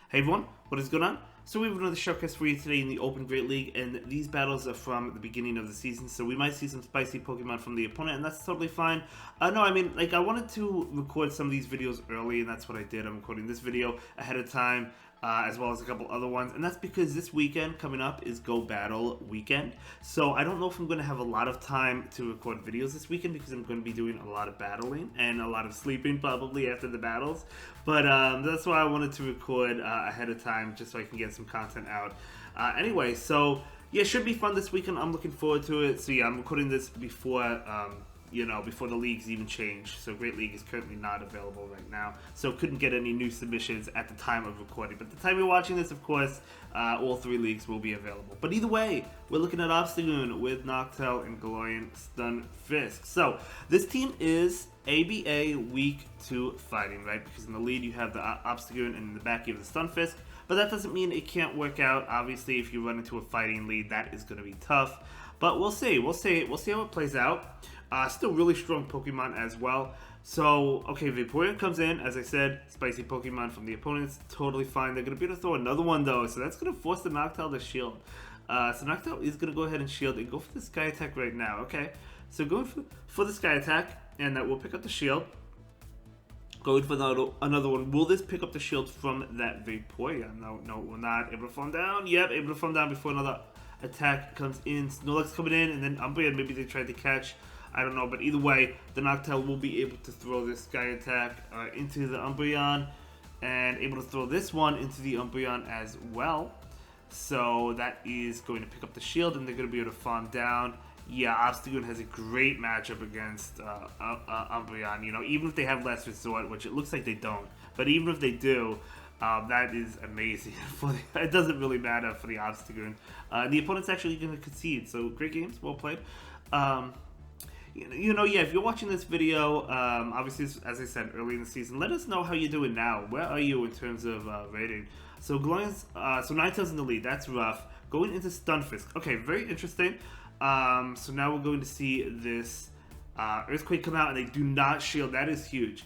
Hey everyone, what is going on? So we have another showcase for you today in the Open Great League, and these battles are from the beginning of the season, so we might see some spicy Pokemon from the opponent, and that's totally fine. No, I mean, like, I wanted to record some of these videos early, and that's what I did. I'm recording this video ahead of time, as well as a couple other ones, and that's because this weekend coming up is Go Battle weekend, so I don't know if I'm going to have a lot of time to record videos this weekend because I'm going to be doing a lot of battling and a lot of sleeping probably after the battles, but that's why I wanted to record ahead of time just so I can get some content out. Anyway, so yeah, it should be fun this weekend. I'm looking forward to it. So yeah, I'm recording this before before the leagues even change. So Great League is currently not available right now, so couldn't get any new submissions at the time of recording. But the time you're watching this, of course, all three leagues will be available. But either way, we're looking at Obstagoon with Noctowl and Galarian Stunfisk. So this team is ABA weak to fighting, right? Because in the lead you have the Obstagoon and in the back you have the Stunfisk. But that doesn't mean it can't work out. Obviously, if you run into a fighting lead, that is going to be tough. But we'll see. We'll see how it plays out. Still really strong Pokemon as well. So, okay, Vaporeon comes in. As I said, spicy Pokemon from the opponents. Totally fine. They're going to be able to throw another one, though. So that's going to force the Noctowl to shield. So Noctowl is going to go ahead and shield and go for the Sky Attack right now. Okay, so going for the Sky Attack. And that will pick up the shield. Going for another one. Will this pick up the shield from that Vaporeon? No, we're not. Able to farm down. Yep, able to farm down before another attack comes in. Snorlax coming in, and then Umbreon, maybe they tried to catch. I don't know, but either way, the Noctowl will be able to throw this Sky Attack into the Umbreon, and able to throw this one into the Umbreon as well. So that is going to pick up the shield, and they're going to be able to farm down. Yeah, Obstagoon has a great matchup against Umbreon. You know, even if they have Last Resort, which it looks like they don't, but even if they do, that is amazing. It doesn't really matter for the Obstagoon. The opponent's actually going to concede, so great games, well played. Yeah, if you're watching this video, obviously, as I said, early in the season, let us know how you're doing now. Where are you in terms of rating? So, so Ninetales in the lead, that's rough. Going into Stunfisk, okay, very interesting. So now we're going to see this Earthquake come out, and they do not shield. That is huge.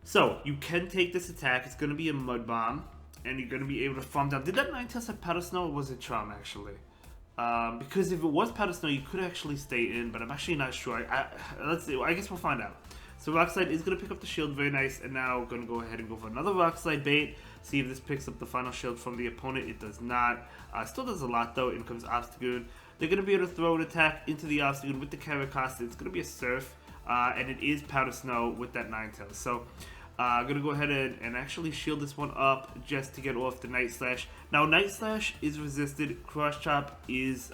So you can take this attack. It's going to be a Mud Bomb, and you're going to be able to farm down. Did that Ninetales have Powder Snow, or was it Charm, actually? Because if it was Powder Snow, you could actually stay in, but I'm actually not sure. Let's see. I guess we'll find out. So Rock Slide is going to pick up the shield. Very nice. And now we're going to go ahead and go for another Rock Slide bait. See if this picks up the final shield from the opponent. It does not. Still does a lot, though. In comes Obstagoon. They're going to be able to throw an attack into the Obstagoon with the Caracosta. It's going to be a Surf, and it is Powder Snow with that Ninetales. So I'm going to go ahead and actually shield this one up just to get off the Night Slash. Now, Night Slash is resisted. Cross Chop is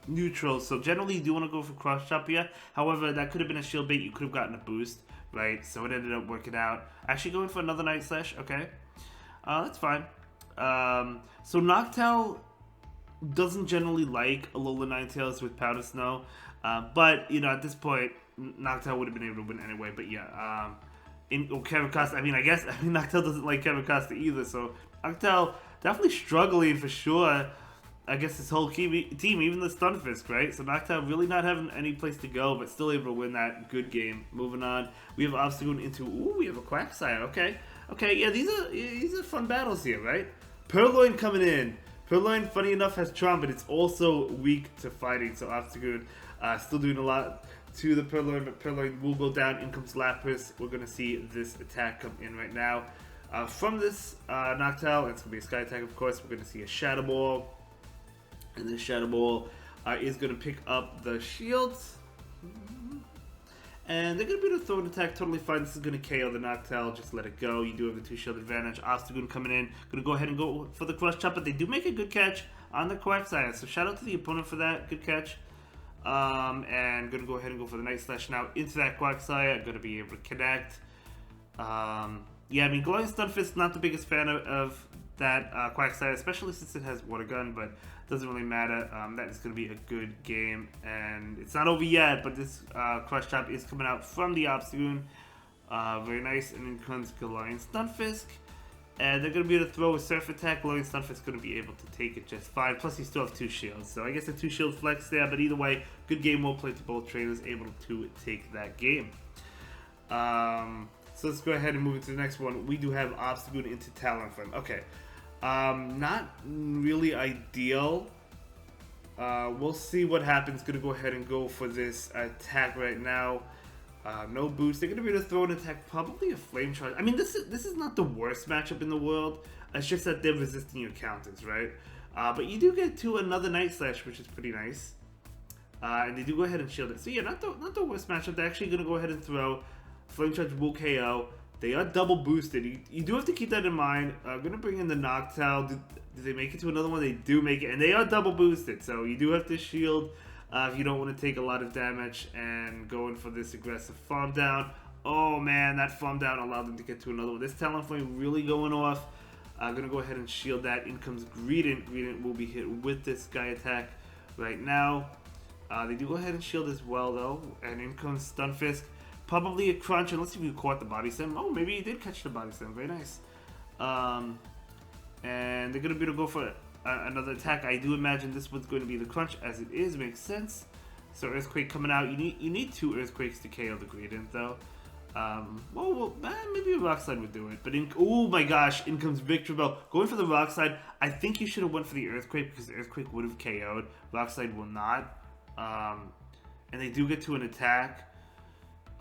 neutral. So generally, you do want to go for Cross Chop here. However, that could have been a shield bait. You could have gotten a boost, right? So it ended up working out. Actually going for another Night Slash. Okay. That's fine. So Noctowl doesn't generally like Alola Ninetales with Powder Snow, but you know, at this point Noctowl would have been able to win anyway. But yeah, Caracosta, I guess Noctowl doesn't like Caracosta either, so Noctowl definitely struggling for sure. I guess this whole team, even the Stunfisk, right? So Noctowl really not having any place to go, but still able to win that good game. Moving on, we have Obstagoon into, we have a Quagsire. Okay, yeah, these are fun battles here, right? Purloin coming in. Purloin, funny enough, has Charm, but it's also weak to fighting. So Obstagoon still doing a lot to the Purloin, but Purloin will go down. In comes Lapras. We're going to see this attack come in right now. From this Noctowl, it's going to be a Sky Attack, of course. We're going to see a Shadow Ball. And this Shadow Ball is going to pick up the shields. And they're going to be able to throw an attack totally fine. This is going to KO the Noctowl. Just let it go. You do have the 2-shield advantage. Obstagoon coming in. Going to go ahead and go for the Cross Chop. But they do make a good catch on the Quagsire. So shout out to the opponent for that. Good catch. And going to go ahead and go for the Night Slash now into that Quagsire. Going to be able to connect. Yeah, Galarian Stunfisk, not the biggest fan of that Quagsire, especially since it has Water Gun, but doesn't really matter. That is going to be a good game, and it's not over yet, but this Crush Chop is coming out from the Obstagoon. Very nice, and then comes Galarian Stunfisk, and they're going to be able to throw a Surf attack. Galarian Stunfisk is going to be able to take it just fine, plus you still have 2 shields, so I guess a 2-shield flex there, but either way, good game, well played to both trainers, able to take that game. So let's go ahead and move into the next one. We do have Obstagoon into Talonflame. Okay. Not really ideal. We'll see what happens. Gonna go ahead and go for this attack right now. No boost. They're gonna be able to throw an attack, probably a flame charge. I mean, this is not the worst matchup in the world. It's just that they're resisting your counters, right? But you do get to another Night Slash, which is pretty nice. And they do go ahead and shield it. So yeah, not the worst matchup. They're actually gonna go ahead and throw. Flame charge will KO. They are double boosted. You do have to keep that in mind. Gonna bring in the Noctowl. Do they make it to another one? They do make it, and they are double boosted. So you do have to shield if you don't want to take a lot of damage and go in for this aggressive farm down. Oh man, that farm down allowed them to get to another one. This Talonflame really going off. Gonna go ahead and shield that. In comes Greedent. Greedent will be hit with this Sky Attack right now. They do go ahead and shield as well though. And in comes Stunfisk. Probably a crunch, and let's see if you caught the body slam. Oh, maybe he did catch the body slam. Very nice. And they're going to be able to go for another attack. I do imagine this one's going to be the crunch, as it is. Makes sense. So Earthquake coming out. You need 2 Earthquakes to KO the Greedent, though. Well, maybe a Rock Slide would do it. But oh my gosh, in comes Victreebel. Going for the Rock Slide. I think you should have went for the Earthquake, because the Earthquake would have KO'd. Rock Slide will not. And they do get to an attack.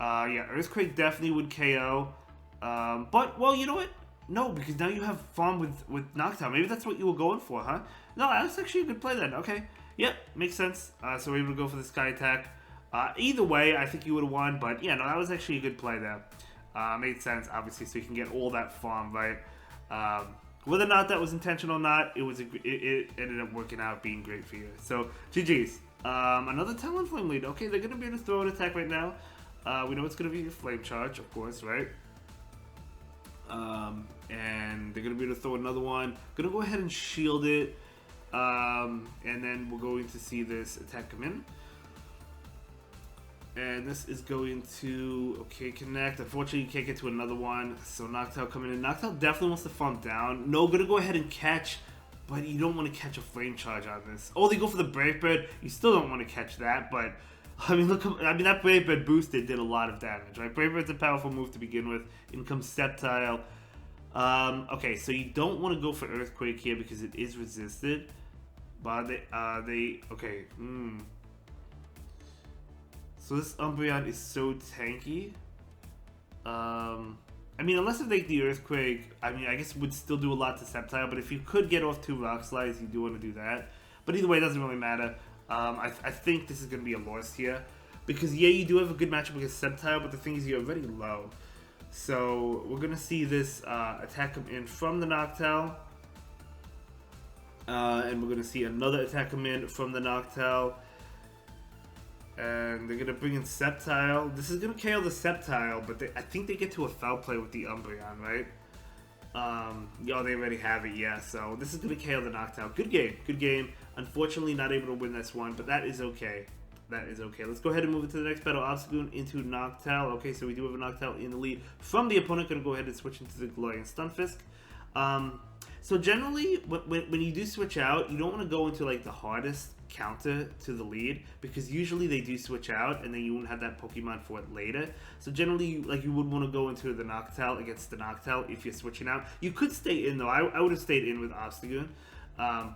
Yeah, Earthquake definitely would KO. But, well, you know what? No, because now you have farm with Noctowl. Maybe that's what you were going for, huh? No, that's actually a good play then. Okay. Yep, makes sense. So we're able to go for the Sky Attack. Either way, I think you would have won. But, yeah, no, that was actually a good play there. Made sense, obviously, so you can get all that farm, right? Whether or not that was intentional or not, it ended up working out being great for you. So, GG's. Another Talonflame lead. Okay, they're going to be able to throw an attack right now. We know it's going to be a Flame Charge, of course, right? And they're going to be able to throw another one. Going to go ahead and shield it. And then we're going to see this attack come in. And this is going to, okay, connect. Unfortunately, you can't get to another one. So Noctowl coming in. Noctowl definitely wants to farm down. No, going to go ahead and catch. But you don't want to catch a Flame Charge on this. Oh, they go for the Brave Bird. You still don't want to catch that, but... I mean, look. I mean, that Brave Bird boosted did a lot of damage, right? Brave Bird's a powerful move to begin with. In comes Sceptile. Okay, so you don't want to go for Earthquake here because it is resisted. But okay. So this Umbreon is so tanky. I mean, unless they take the Earthquake, I mean, I guess it would still do a lot to Sceptile. But if you could get off 2 Rock Slides, you do want to do that. But either way, it doesn't really matter. I think this is going to be a loss here. Because, yeah, you do have a good matchup against Sceptile, but the thing is you're already low. So, we're going to see this attack come in from the Noctowl. And we're going to see another attack come in from the Noctowl. And they're going to bring in Sceptile. This is going to KO the Sceptile, but I think they get to a foul play with the Umbreon, right? Yeah, they already have it, yeah. So, this is going to KO the Noctowl. Good game, good game. Unfortunately, not able to win this one, but that is okay. That is okay. Let's go ahead and move into the next battle. Obstagoon into Noctowl. Okay, so we do have a Noctowl in the lead from the opponent. Going to go ahead and switch into the Galarian Stunfisk. So generally, when you do switch out, you don't want to go into like the hardest counter to the lead, because usually they do switch out and then you won't have that Pokemon for it later. So generally, like, you would want to go into the Noctowl against the Noctowl if you're switching out. You could stay in though. I would have stayed in with Obstagoon.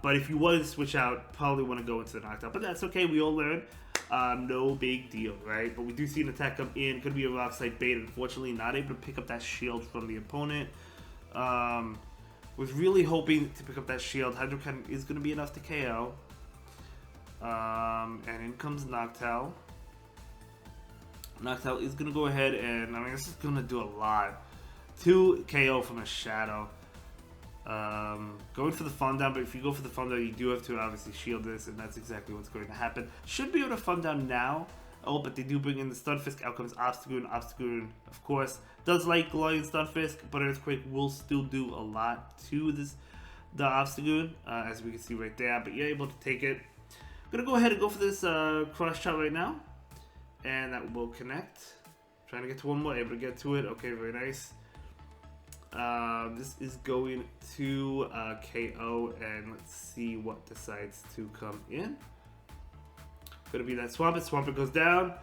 But if you wanted to switch out, probably want to go into the Noctowl. But that's okay, we all learn. No big deal, right? But we do see an attack come in. Could be a Rock Slide bait. Unfortunately, not able to pick up that shield from the opponent. Was really hoping to pick up that shield. Hydrocan is going to be enough to KO. And in comes Noctowl. Noctowl is going to go ahead and, I mean, this is going to do a lot. 2 KO from a Shadow. Going for the farm down, but if you go for the farm down, you do have to obviously shield this, and that's exactly what's going to happen. Should be able to farm down now. Oh, but they do bring in the Stunfisk. Out comes Obstagoon. Obstagoon, of course, does like Galarian Stunfisk, but Earthquake will still do a lot to the Obstagoon, as we can see right there. But you're able to take it. I'm gonna go ahead and go for this cross shot right now, and that will connect. Trying to get to one more, able to get to it. Okay, very nice. This is going to KO, and let's see what decides to come in. Gonna be that Swampert. Swampert goes down,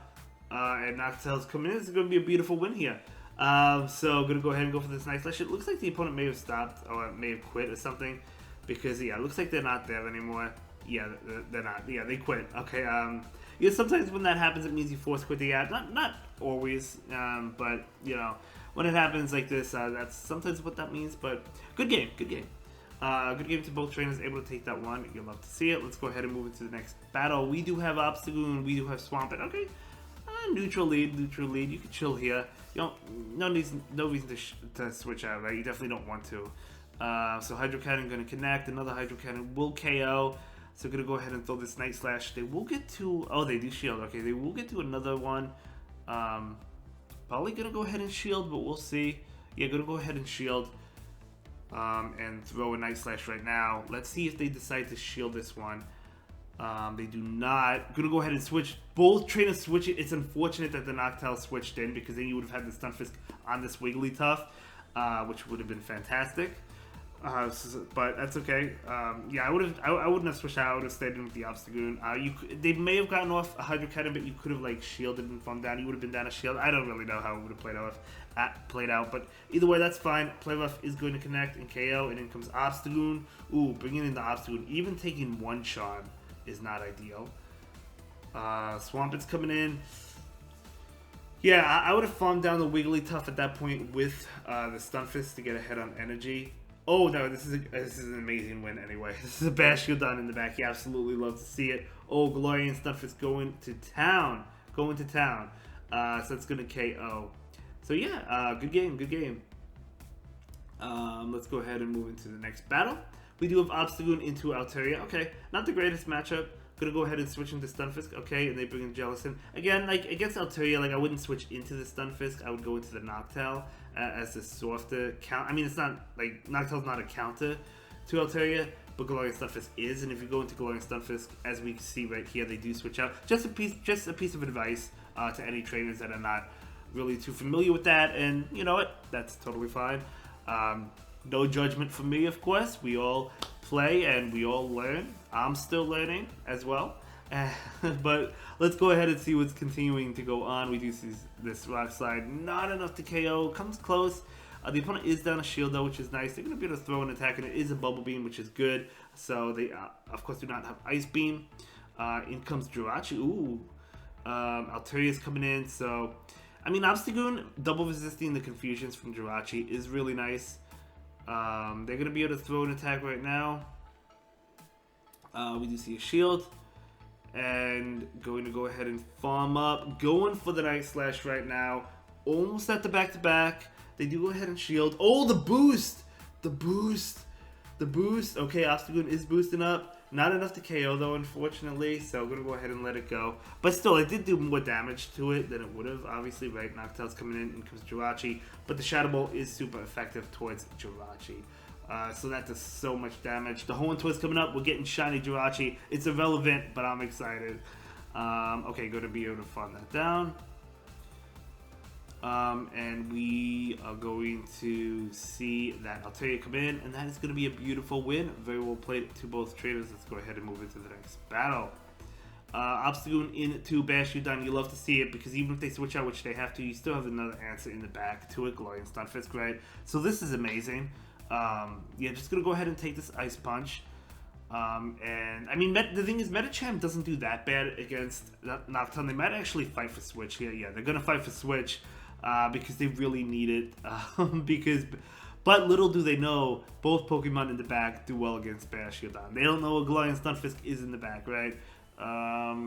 and Noctowl's coming in. It's gonna be a beautiful win here. So gonna go ahead and go for this nice slash. It looks like the opponent may have stopped or may have quit or something, because yeah, it looks like they're not there anymore. Yeah, they're not. Yeah, they quit. Okay. Yeah, sometimes when that happens, it means you force quit the app. Not always, but you know, when it happens like this, that's sometimes what that means. But good game, good game. Good game to both trainers, able to take that one. You'll love to see it. Let's go ahead and move into the next battle. We do have Obstagoon, we do have Swampert. Okay, neutral lead, neutral lead. You can chill here. You don't, no reason to switch out, right? You definitely don't want to. So Hydro Cannon going to connect. Another Hydro Cannon will KO. So going to go ahead and throw this Night Slash. They will get to, oh, they do shield. Okay, they will get to another one. Probably going to go ahead and shield, but we'll see. Yeah, going to go ahead and shield. And throw a Night Slash right now. Let's see if they decide to shield this one. They do not. Gonna go ahead and switch. Both trainers switch it. It's unfortunate that the Noctowl switched in, because then you would have had the Stunfisk on this Wigglytuff, which would have been fantastic. But that's okay. Yeah, I wouldn't have switched out. I would have stayed in with the Obstagoon. They may have gotten off a Hydro Cannon, but you could have like shielded and from down. You would have been down a shield. I don't really know how it would have played out. But either way, that's fine. Play rough is going to connect and KO, and in comes Obstagoon. Ooh, bringing in the Obstagoon. Even taking one charm is not ideal. Swampert's coming in. Yeah, I would have farmed down the Wigglytuff at that point with the Stunfisk to get ahead on energy. Oh no, this is an amazing win anyway. This is a Bashiodon in the back. You absolutely love to see it. Oh, Galarian Stunfisk going to town. So it's going to KO. So yeah, good game, good game. Let's go ahead and move into the next battle. We do have Obstagoon into Altaria. Okay, not the greatest matchup. Gonna go ahead and switch into Stunfisk. Okay, and they bring in Jellicent. Again, like against Altaria, like I wouldn't switch into the Stunfisk. I would go into the Noctowl as the softer count. I mean, it's not like Noctowl's not a counter to Altaria, but Galarian Stunfisk is. And if you go into Galarian Stunfisk, as we can see right here, they do switch out. Just a piece of advice to any trainers that are not really too familiar with that. And you know what? That's totally fine. No judgment from me, of course. We all play and we all learn. I'm still learning as well. But let's go ahead and see what's continuing to go on. We do see this Rock Slide. Not enough to KO. Comes close. The opponent is down a shield, though, which is nice. They're going to be able to throw an attack, and it is a Bubble Beam, which is good. So they, of course, do not have Ice Beam. In comes Jirachi. Ooh. Altaria's coming in. So, I mean, Obstagoon double resisting the confusions from Jirachi is really nice. They're going to be able to throw an attack right now. We do see a shield. And going to go ahead and farm up. Going for the Night Slash right now. Almost at the back-to-back. They do go ahead and shield. Oh, the boost! The boost! The boost. Okay, Obstagoon is boosting up. Not enough to KO, though, unfortunately. So I'm going to go ahead and let it go. But still, it did do more damage to it than it would have, obviously, right? Noctowl's coming in comes Jirachi. But the Shadow Ball is super effective towards Jirachi. So that does so much damage. The Horn Twist coming up. We're getting shiny Jirachi. It's irrelevant, but I'm excited. Okay, going to be able to farm that down. And we are going to see that Altaria come in, and that is going to be a beautiful win. Very well played to both traders. Let's go ahead and move into the next battle. Obstagoon into Bashiodon. You love to see it, because even if they switch out, which they have to, you still have another answer in the back to it. Galarian Stunfisk, right? So this is amazing. Yeah, just going to go ahead and take this Ice Punch. And I mean, the thing is, Medicham doesn't do that bad against Noctowl. They might actually fight for Switch here. Yeah, they're going to fight for Switch. Because they really need it. But little do they know, both Pokemon in the back do well against Bashiodon. They don't know a Galarian Stunfisk is in the back, right?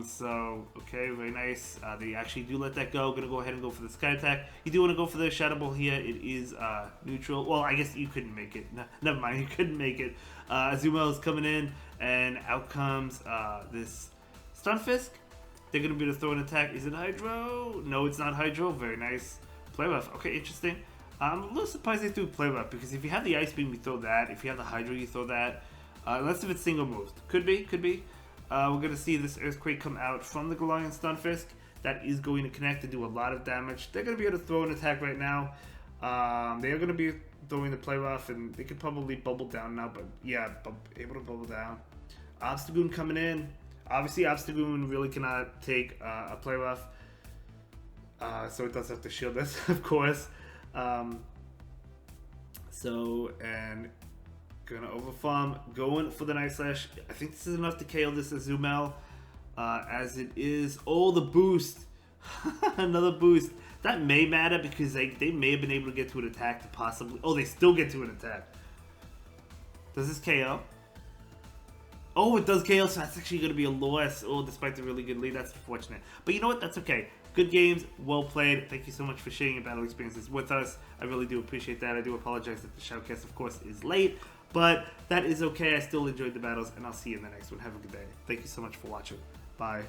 So, okay, very nice. They actually do let that go. Gonna go ahead and go for the Sky Attack. You do want to go for the Shadow Ball here. It is neutral. Well, I guess you couldn't make it. No, never mind, you couldn't make it. Azumarill is coming in, and out comes this Stunfisk. They're going to be able to throw an attack. Is it Hydro? No, it's not Hydro. Very nice. Play Rough. Okay, interesting. I'm a little surprised they threw Play Rough, because if you have the Ice Beam, you throw that. If you have the Hydro, you throw that. Unless if it's single moves. Could be, could be. We're going to see this Earthquake come out from the Galarian Stunfisk. That is going to connect and do a lot of damage. They're going to be able to throw an attack right now. They are going to be throwing the Play Rough, and they could probably bubble down now. But yeah, able to bubble down. Obstagoon coming in. Obviously, Obstagoon really cannot take a Play Rough, so it does have to shield us, of course. And gonna overfarm, going for the Night Slash. I think this is enough to KO this Azumel, as it is. Oh, the boost. Another boost. That may matter because they may have been able to get to an attack to possibly... Oh, they still get to an attack. Does this KO? Oh, it does KO, so that's actually going to be a loss. Oh, despite the really good lead. That's unfortunate. But you know what? That's okay. Good games. Well played. Thank you so much for sharing your battle experiences with us. I really do appreciate that. I do apologize that the shoutcast, of course, is late. But that is okay. I still enjoyed the battles, and I'll see you in the next one. Have a good day. Thank you so much for watching. Bye.